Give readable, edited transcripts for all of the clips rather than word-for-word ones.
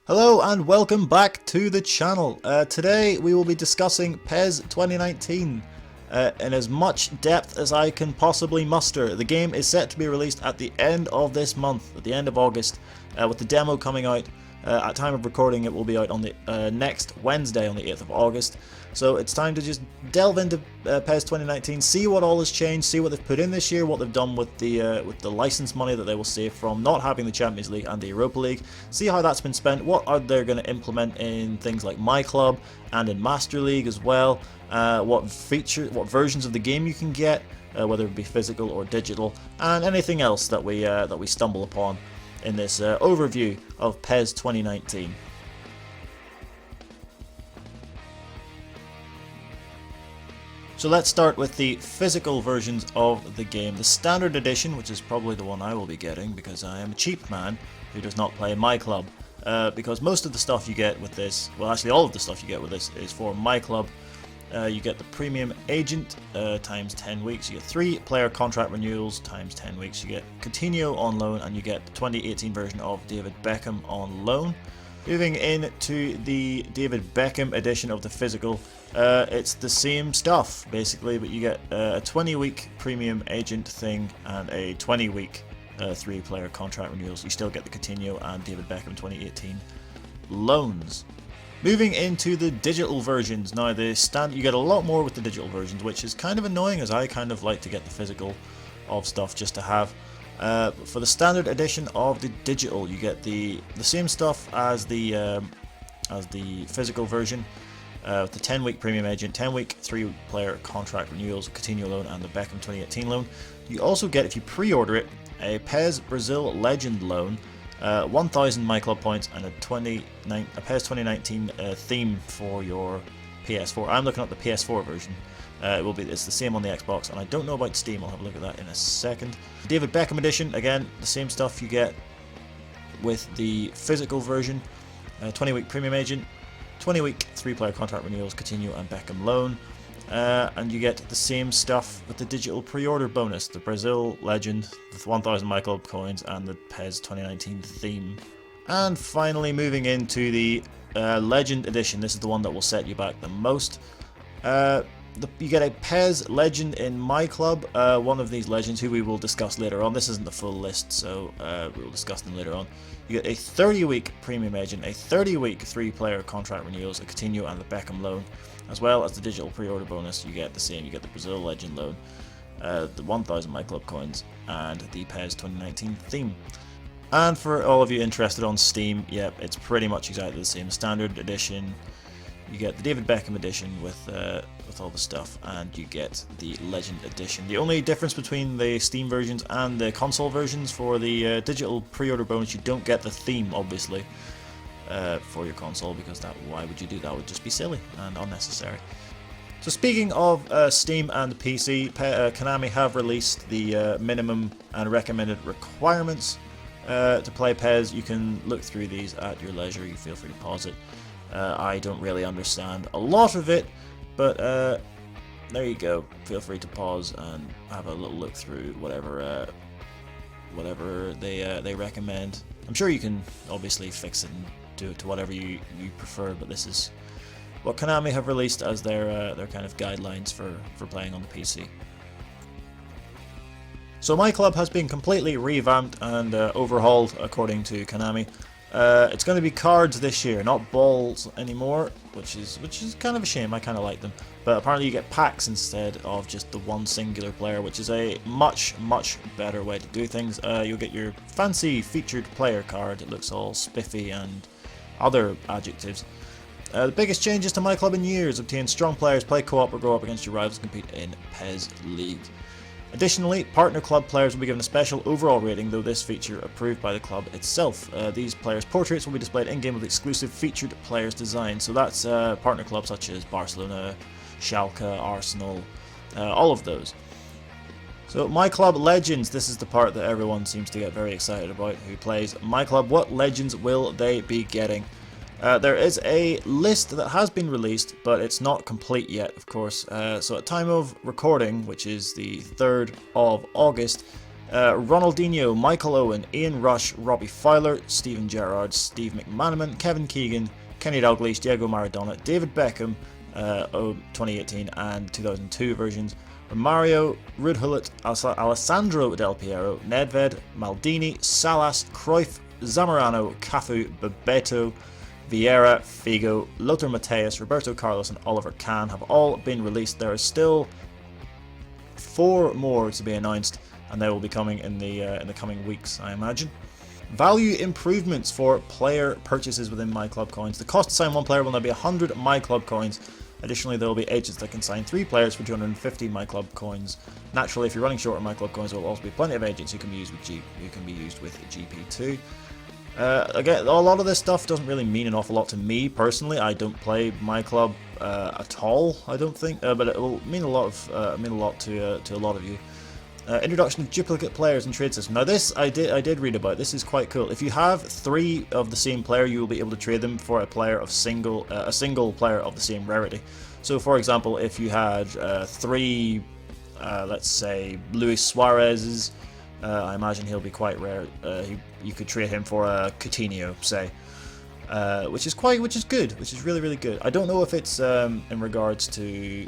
Hello and welcome back to the channel. Today we will be discussing PES 2019 in as much depth as I can possibly muster. The game is set to be released at the end of this month, at the end of August, with the demo coming out. At time of recording it will be out on the next Wednesday on the 8th of August. So it's time to just delve into PES 2019, see what all has changed, see what they've put in this year, what they've done with the license money that they will save from not having the Champions League and the Europa League, see how that's been spent, what are they going to implement in things like MyClub and in Master League as well, what versions of the game you can get, whether it be physical or digital, and anything else that we stumble upon in this overview of PES 2019. So let's start with the physical versions of the game. The standard edition, which is probably the one I will be getting because I am a cheap man who does not play MyClub. Because most of the stuff you get with this, well actually all of the stuff you get with this is for MyClub. You get the premium agent times 10 weeks, you get 3 player contract renewals times 10 weeks, you get Coutinho on loan, and you get the 2018 version of David Beckham on loan. Moving into the David Beckham edition of the physical, it's the same stuff basically, but you get a 20-week premium agent thing and a 20-week 3-player contract renewals. You still get the Coutinho and David Beckham 2018 loans. Moving into the digital versions, now you get a lot more with the digital versions, which is kind of annoying as I kind of like to get the physical of stuff just to have. For the standard edition of the digital, you get the same stuff as the physical version, with the 10-week premium agent, 10-week 3-player contract renewals, Coutinho loan, and the Beckham 2018 loan. You also get, if you pre-order it, a PES Brazil Legend loan, 1,000 MyClub points, and a PES 2019 theme for your PS4. I'm looking at the PS4 version. It's the same on the Xbox, and I don't know about Steam. I'll have a look at that in a second. David Beckham edition, again, the same stuff you get with the physical version. 20-week premium agent, 20-week 3-player contract renewals, Coutinho and Beckham loan. And you get the same stuff with the digital pre-order bonus, the Brazil Legend with 1,000 MyClub coins and the PES 2019 theme. And finally, moving into the Legend edition, this is the one that will set you back the most. You get a PES Legend in MyClub, one of these legends who we will discuss later on. This isn't the full list, so we will discuss them later on. You get a 30-week premium agent, a 30-week 3-player contract renewals, a Coutinho and the Beckham loan, as well as the digital pre-order bonus. You get the same. You get the Brazil Legend loan, the 1,000 MyClub coins, and the PES 2019 theme. And for all of you interested on Steam, yep, it's pretty much exactly the same. Standard edition. You get the David Beckham edition with all the stuff, and you get the Legend edition. The only difference between the Steam versions and the console versions, for the digital pre-order bonus, you don't get the theme, obviously, for your console, because why would you do that? That would just be silly and unnecessary. So speaking of Steam and PC, Konami have released the minimum and recommended requirements to play PES. You can look through these at your leisure. You feel free to pause it. I don't really understand a lot of it, but there you go. Feel free to pause and have a little look through whatever they recommend. I'm sure you can obviously fix it and do it to whatever you prefer, but this is what Konami have released as their kind of guidelines for playing on the PC. So MyClub has been completely revamped and overhauled according to Konami. It's going to be cards this year, not balls anymore, which is kind of a shame. I kind of like them, but apparently you get packs instead of just the one singular player, which is a much better way to do things. You'll get your fancy featured player card. It looks all spiffy and other adjectives. The biggest changes to MyClub in years: obtain strong players, play co-op, or go up against your rivals, and compete in PES League. Additionally, partner club players will be given a special overall rating, though this feature approved by the club itself. These players' portraits will be displayed in-game with exclusive featured players design. So that's partner clubs such as Barcelona, Schalke, Arsenal, all of those. So MyClub Legends, this is the part that everyone seems to get very excited about who plays MyClub. What legends will they be getting? There is a list that has been released, but it's not complete yet, of course. So at time of recording, which is the 3rd of August, Ronaldinho, Michael Owen, Ian Rush, Robbie Fowler, Steven Gerrard, Steve McManaman, Kevin Keegan, Kenny Dalglish, Diego Maradona, David Beckham, 2018 and 2002 versions, Mario, Ruud Gullit, Alessandro Del Piero, Nedved, Maldini, Salas, Cruyff, Zamorano, Cafu, Bebeto, Vieira, Figo, Lothar Matthäus, Roberto Carlos, and Oliver Kahn have all been released. There are still 4 more to be announced, and they will be coming in the coming weeks, I imagine. Value improvements for player purchases within MyClub coins. The cost to sign 1 player will now be 100 MyClub coins. Additionally, there will be agents that can sign 3 players for 250 MyClub coins. Naturally, if you're running short on MyClub coins, there will also be plenty of agents who can be used with GP2. Again, a lot of this stuff doesn't really mean an awful lot to me personally. I don't play MyClub at all, I don't think, but it will mean a lot to a lot of you. Introduction of duplicate players and trade system. Now this I did read about. This is quite cool. If you have 3 of the same player, you will be able to trade them for a single player of the same rarity. So for example, if you had 3, let's say Luis Suarez's, I imagine he'll be quite rare. You could trade him for a Coutinho, say, which is good, which is really good. I don't know if it's in regards to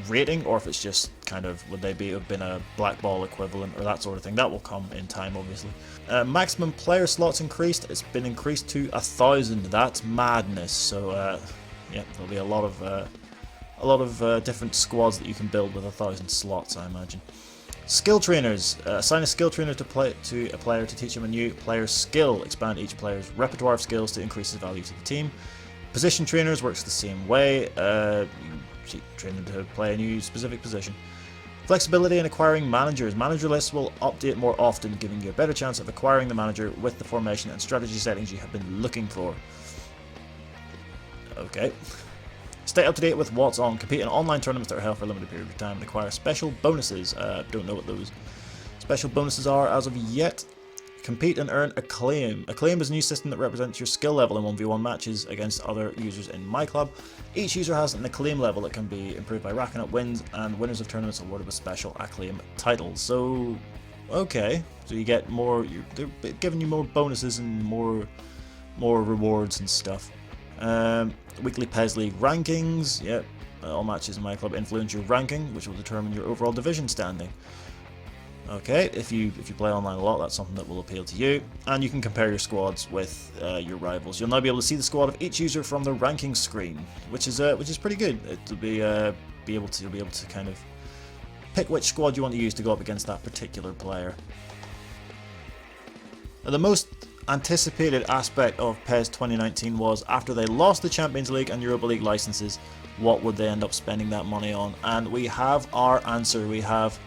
rating, or if it's just kind of, would they have been a black ball equivalent or that sort of thing. That will come in time, obviously. Maximum player slots increased. It's been increased to 1,000. That's madness. So yeah, there'll be a lot of different squads that you can build with 1,000 slots, I imagine. Skill trainers. Assign a skill trainer to a player to teach him a new player's skill. Expand each player's repertoire of skills to increase his value to the team. Position trainers works the same way. You train them to play a new specific position. Flexibility in acquiring managers. Manager lists will update more often, giving you a better chance of acquiring the manager with the formation and strategy settings you have been looking for. Okay. Stay up to date with what's on. Compete in online tournaments that are held for a limited period of time and acquire special bonuses. Don't know what those special bonuses are as of yet. Compete and earn acclaim. Acclaim is a new system that represents your skill level in 1v1 matches against other users in MyClub. Each user has an acclaim level that can be improved by racking up wins, and winners of tournaments are awarded with special acclaim titles. So, okay, so you get more. They're giving you more bonuses and more rewards and stuff. Weekly PES League rankings. Yep, all matches in MyClub influence your ranking, which will determine your overall division standing. Okay, if you play online a lot, that's something that will appeal to you, and you can compare your squads with your rivals. You'll now be able to see the squad of each user from the ranking screen, which is pretty good. It'll you'll be able to kind of pick which squad you want to use to go up against that particular player. Now, the most anticipated aspect of PES 2019 was, after they lost the Champions League and Europa League licenses, what would they end up spending that money on? And we have our answer. We have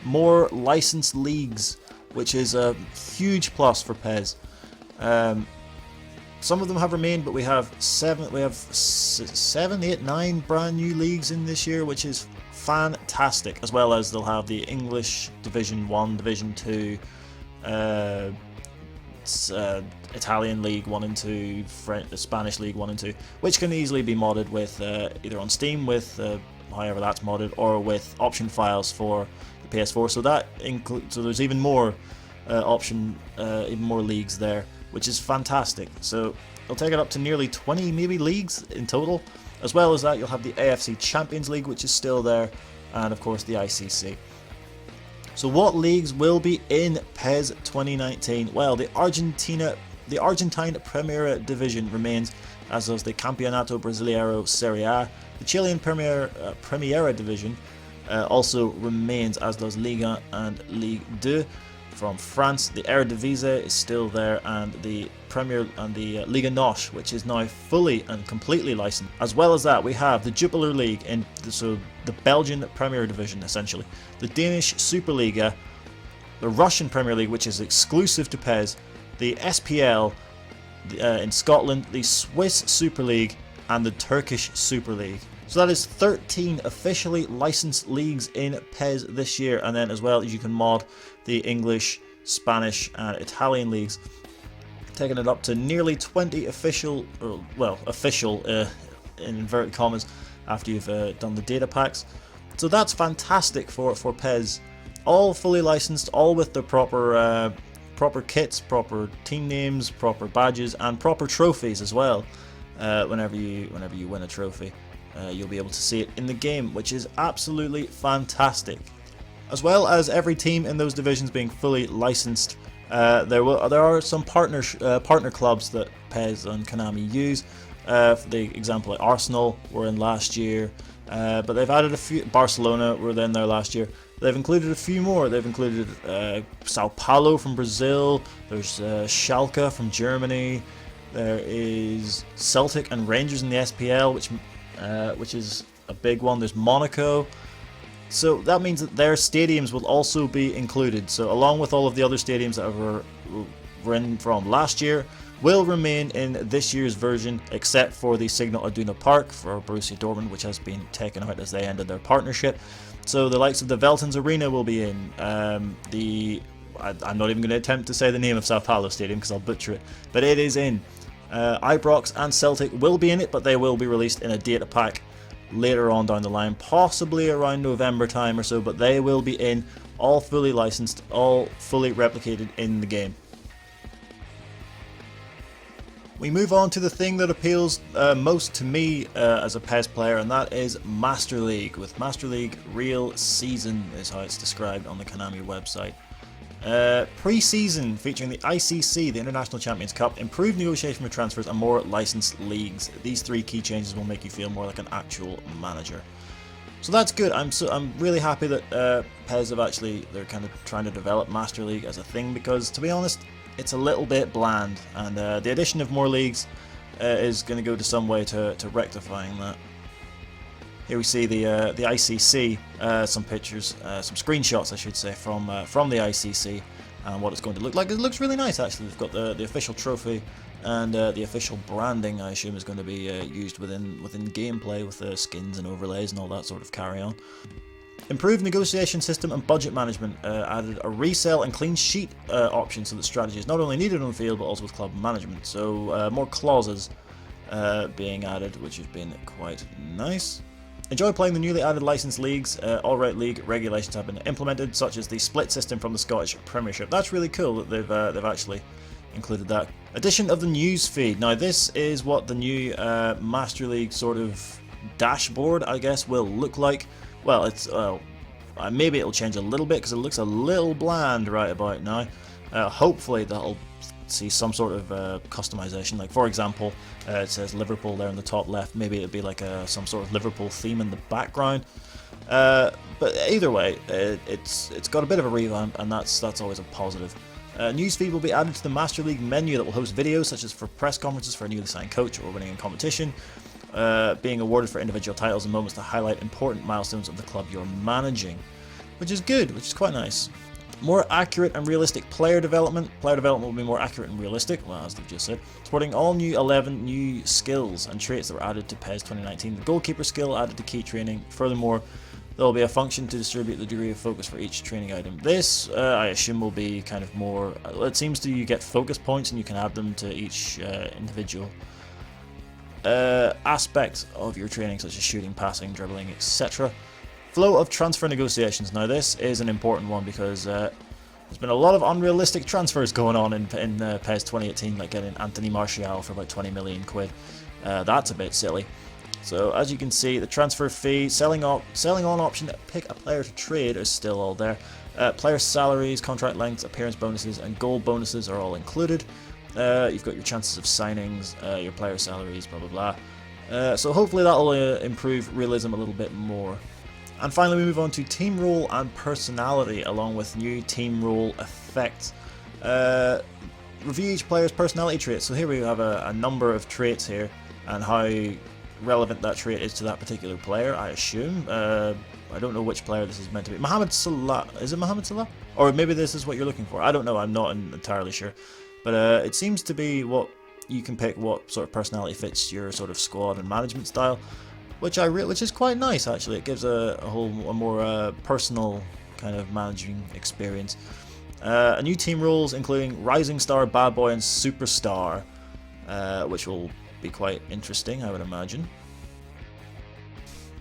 more licensed leagues, which is a huge plus for PES. Some of them have remained, but we have 7, 8, 9 brand new leagues in this year, which is fantastic. As well as they'll have the English Division 1, Division 2, Italian League 1 and 2, the Spanish League 1 and 2, which can easily be modded with either on Steam with however that's modded, or with option files for the PS4. So that so there's even more even more leagues there, which is fantastic. So it'll take it up to nearly 20 maybe leagues in total. As well as that, you'll have the AFC Champions League, which is still there, and of course the ICC. So what leagues will be in PES 2019? Well, the Argentine Primera Division remains, as does the Campeonato Brasileiro Serie A. The Chilean Primera Division also remains, as does Liga and Ligue 2. From France, the Eredivisie is still there, and the Liga NOS, which is now fully and completely licensed. As well as that, we have the Jupiler League, so the Belgian Premier Division essentially, the Danish Superliga, the Russian Premier League, which is exclusive to PES, the SPL in Scotland, the Swiss Super League, and the Turkish Super League. So that is 13 officially licensed leagues in PES this year, and then as well as you can mod the English, Spanish, and Italian leagues, taking it up to nearly 20 official in inverted commas, after you've done the data packs. So that's fantastic for PES all fully licensed, all with the proper proper kits, proper team names, proper badges, and proper trophies as well. Whenever you win a trophy, you'll be able to see it in the game, which is absolutely fantastic. As well as every team in those divisions being fully licensed, there are some partner clubs that PES and Konami use. For the example, like Arsenal were in last year, but they've added a few. Barcelona were in there last year. They've included a few more. They've included Sao Paulo from Brazil. There's Schalke from Germany. There is Celtic and Rangers in the SPL, which is a big one. There's Monaco. So that means that their stadiums will also be included. So along with all of the other stadiums that were in from last year, will remain in this year's version, except for the Signal Iduna Park for Borussia Dortmund, which has been taken out as they ended their partnership. So the likes of the Veltins Arena will be in. I'm not even going to attempt to say the name of Sao Paulo Stadium because I'll butcher it, but it is in. Ibrox and Celtic will be in it, but they will be released in a data pack later on down the line, possibly around November time or so, but they will be in, all fully licensed, all fully replicated in the game. We move on to the thing that appeals most to me as a PES player, and that is Master League. With Master League Real Season is how it's described on the Konami website. Pre-season featuring the ICC, the International Champions Cup, improved negotiation for transfers, and more licensed leagues. These three key changes will make you feel more like an actual manager. So that's good. I'm really happy that PES they're kind of trying to develop Master League as a thing, because to be honest, it's a little bit bland, and the addition of more leagues is going to go to some way to rectifying that. Here we see the ICC, some pictures, some screenshots I should say, from the ICC and what it's going to look like. It looks really nice actually. They've got the official trophy, and the official branding I assume is going to be used within gameplay with the skins and overlays and all that sort of carry on. Improved negotiation system and budget management, added a resell and clean sheet option so that strategy is not only needed on the field but also with club management. So more clauses being added, which has been quite nice. Enjoy playing the newly added licensed leagues. All-right league regulations have been implemented, such as the split system from the Scottish Premiership. That's really cool that they've actually included that. Addition of the news feed. Now this is what the new Master League sort of dashboard, I guess, will look like. Well, it's maybe it'll change a little bit because it looks a little bland right about now. Hopefully that'll see some sort of customization. Like for example, it says Liverpool there in the top left. Maybe it'd be like some sort of Liverpool theme in the background. But either way, it's got a bit of a revamp, and that's always a positive. Newsfeed will be added to the Master League menu that will host videos such as for press conferences for a newly signed coach or winning a competition. Being awarded for individual titles and moments to highlight important milestones of the club you're managing, which is good, which is quite nice. More accurate and realistic player development. Player development will be more accurate and realistic, well, as they've just said. Supporting all new 11 new skills and traits that were added to PES 2019. The goalkeeper skill added to key training. Furthermore, there will be a function to distribute the degree of focus for each training item. This, I assume, will be kind of more... It seems to you get focus points and you can add them to each individual aspect of your training, such as shooting, passing, dribbling, etc. Flow of transfer negotiations. Now this is an important one because there's been a lot of unrealistic transfers going on in PES 2018, like getting Anthony Martial for about 20 million quid. That's a bit silly. So as you can see, the transfer fee, selling on option to pick a player to trade is still all there. Player salaries, contract lengths, appearance bonuses, and goal bonuses are all included. You've got your chances of signings, your player salaries, blah blah blah. So hopefully that'll improve realism a little bit more. And finally we move on to team role and personality, along with new team role effects. Review each player's personality traits. So here we have a number of traits here, and how relevant that trait is to that particular player, I assume. I don't know which player this is meant to be. Mohamed Salah. Is it Mohamed Salah? Or maybe this is what you're looking for. I don't know, I'm not entirely sure. But it seems to be what you can pick, what sort of personality fits your sort of squad and management style, which is quite nice actually. It gives a more personal kind of managing experience. A new team roles including Rising Star, Bad Boy, and Superstar, which will be quite interesting, I would imagine.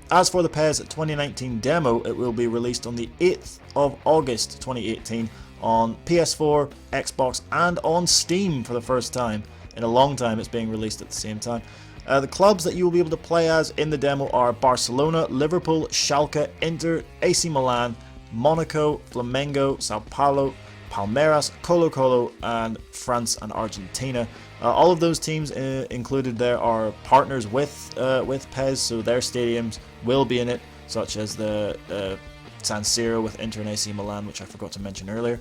As for the PES 2019 demo, it will be released on the 8th of August 2018 on PS4, Xbox and on Steam for the first time. In a long time it's being released at the same time. The clubs that you will be able to play as in the demo are Barcelona, Liverpool, Schalke, Inter, AC Milan, Monaco, Flamengo, Sao Paulo, Palmeiras, Colo-Colo and France and Argentina. All of those teams included there are partners with PES, so their stadiums will be in it, such as the San Siro with Inter and AC Milan, which I forgot to mention earlier.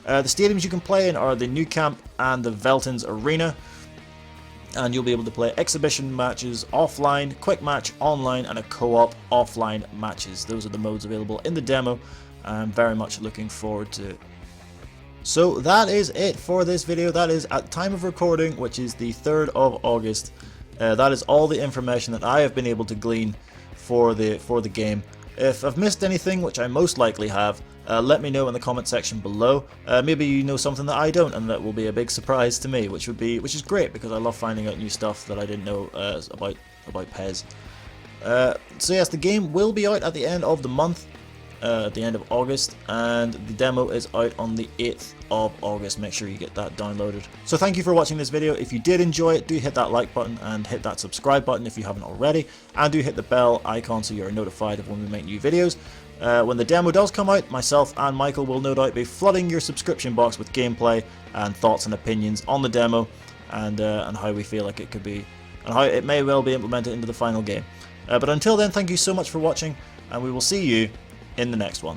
The stadiums you can play in are the Nou Camp and the Veltins Arena, and you'll be able to play exhibition matches offline, quick match online, and a co-op offline matches. Those are the modes available in the demo. I'm very much looking forward to it. So that is it for this video. That is at time of recording, which is the 3rd of August. That is all the information that I have been able to glean for the game. If I've missed anything, which I most likely have, let me know in the comment section below. Maybe you know something that I don't, and that will be a big surprise to me, which is great because I love finding out new stuff that I didn't know about PES. So yes, the game will be out at the end of the month, at the end of August, and the demo is out on the 8th of August. Make sure you get that downloaded. So thank you for watching this video. If you did enjoy it, do hit that like button and hit that subscribe button if you haven't already, and do hit the bell icon so you're notified of when we make new videos. When the demo does come out, myself and Michael will no doubt be flooding your subscription box with gameplay and thoughts and opinions on the demo, and how we feel like it could be, and how it may well be implemented into the final game. But until then, thank you so much for watching, and we will see you in the next one.